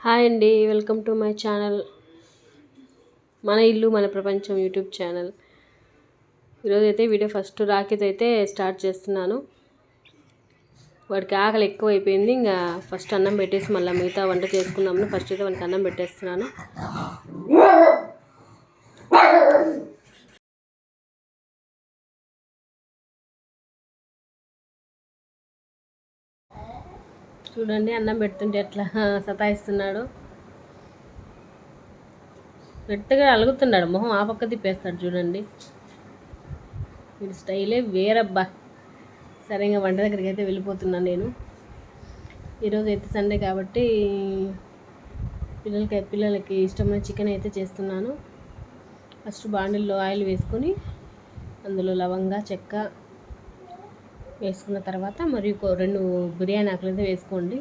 Hi అండి, welcome to my channel. మన ఇల్లు మన ప్రపంచం యూట్యూబ్ ఛానల్. ఈరోజు అయితే వీడియో ఫస్ట్ రాఖీతో అయితే స్టార్ట్ చేస్తున్నాను. వాడికి ఆకలి ఎక్కువ అయిపోయింది. ఇంకా ఫస్ట్ అన్నం పెట్టేసి మళ్ళీ మిగతా వంట చేసుకుందామని ఫస్ట్ అయితే వాడికి అన్నం పెట్టేస్తున్నాను. చూడండి, అన్నం పెడుతుంటే ఎట్లా సతాయిస్తున్నాడు. గట్టిగా అలుగుతున్నాడు, మొహం ఆ పక్క తిప్పేస్తాడు. చూడండి, వీడి స్టైలే వేరబ్బా. సరే, ఇంకా వంట దగ్గరికి అయితే వెళ్ళిపోతున్నాను నేను. ఈరోజు అయితే సండే కాబట్టి పిల్లలకి ఇష్టమైన చికెన్ అయితే చేస్తున్నాను. ఫస్ట్ బాండిల్లో ఆయిల్ వేసుకొని అందులో లవంగా చెక్క వేసుకున్న తర్వాత మరియు 2 బిర్యానీ ఆకులు అయితే వేసుకోండి.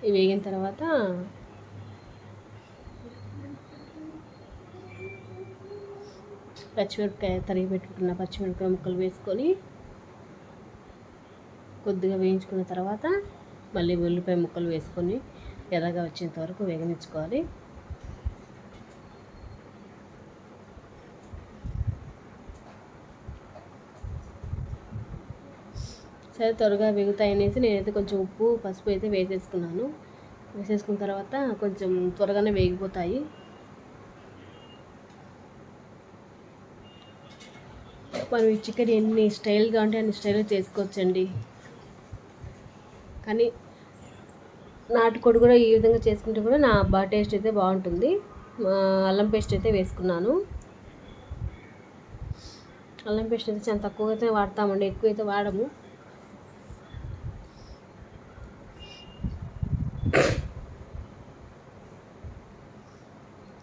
ఇవి వేగిన తర్వాత పచ్చిమిరపకాయ తరిగి పెట్టుకున్న పచ్చిమిరపకాయ ముక్కలు వేసుకొని కొద్దిగా వేయించుకున్న తర్వాత మళ్ళీ ఉల్లిపాయ ముక్కలు వేసుకొని ఎర్రగా వచ్చేంత వరకు వేగనించుకోవాలి. సరే, త్వరగా వేగుతాయి అనేసి నేనైతే కొంచెం ఉప్పు పసుపు అయితే వేసేసుకున్న తర్వాత కొంచెం త్వరగానే వేగిపోతాయి. మనం ఈ చికెన్ ఎన్ని స్టైల్గా ఉంటే అన్ని స్టైల్గా చేసుకోవచ్చండి. కానీ నాటుకోడి కూడా ఈ విధంగా చేసుకుంటే కూడా టేస్ట్ అయితే బాగుంటుంది. అల్లం పేస్ట్ అయితే వేసుకున్నాను. అల్లం పేస్ట్ అయితే చాలా తక్కువగా అయితే వాడతామండి, ఎక్కువ అయితే వాడము.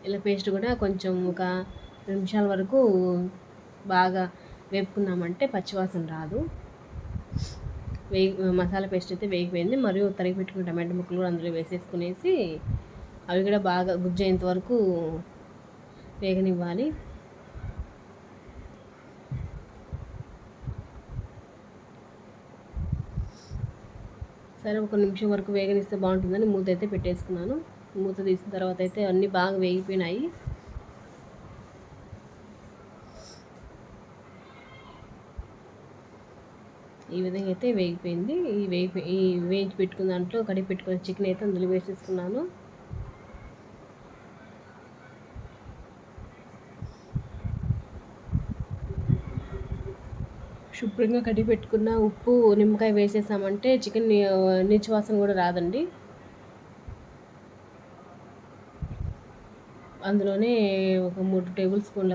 ఇలా పేస్ట్ కూడా కొంచెం ఒక 2 నిమిషాల వరకు బాగా వేపుకున్నామంటే పచ్చివాసన రాదు. మసాలా పేస్ట్ అయితే వేగిపోయింది. మరియు తరిగి పెట్టుకున్న టమాటో ముక్కలు కూడా అందులో వేసేసుకునేసి అవి కూడా బాగా గుజ్జేంత వరకు వేగనివ్వాలి. సరే, 1 నిమిషం వరకు వేగనిస్తే బాగుంటుందని మూత అయితే పెట్టేసుకున్నాను. మూత తీసిన తర్వాత అయితే అన్నీ బాగా వేగిపోయినాయి. ఈ విధంగా అయితే వేగిపోయింది. ఈ వేయించి పెట్టుకున్న దాంట్లో కడిగి పెట్టుకున్న చికెన్ అయితే అందులో వేసేసుకున్నాను. శుభ్రంగా కడిగి పెట్టుకున్న ఉప్పు నిమ్మకాయ వేసేసామంటే చికెన్ నీచు వాసన కూడా రాదండి. అందులోనే ఒక 3 టేబుల్ స్పూన్ల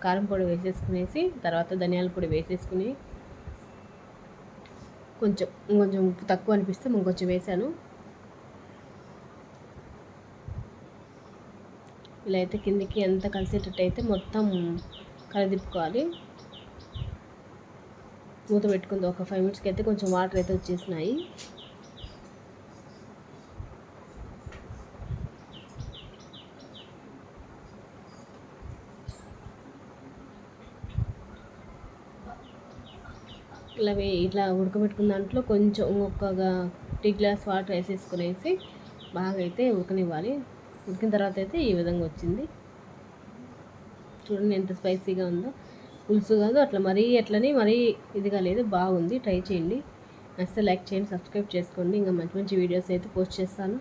కారం పొడి వేసేసుకునేసి తర్వాత ధనియాల పొడి వేసేసుకుని కొంచెం ఉప్పు తక్కువ అనిపిస్తే ఇంకొంచెం వేసాను. ఇలా అయితే కిందికి ఎంత కలిసేటట్టు అయితే మొత్తం కలదిప్పుకోవాలి. మూత పెట్టుకుంది. ఒక 5 మినిట్స్కి అయితే కొంచెం వాటర్ అయితే వచ్చేసినాయి. ఇట్లా ఉడకబెట్టుకున్న దాంట్లో కొంచెం ఒక టీ గ్లాస్ వాటర్ వేసేసుకునేసి బాగా అయితే ఉడకనివ్వాలి. ఉడికిన తర్వాత అయితే ఈ విధంగా వచ్చింది. చూడండి ఎంత స్పైసీగా ఉందో. పులుసు కాదు, అట్లా మరీ ఇదిగా లేదు, బాగుంది. ట్రై చేయండి. అస్సలు లైక్ చేయండి, సబ్స్క్రైబ్ చేసుకోండి. ఇంకా మంచి మంచి వీడియోస్ అయితే పోస్ట్ చేస్తాను.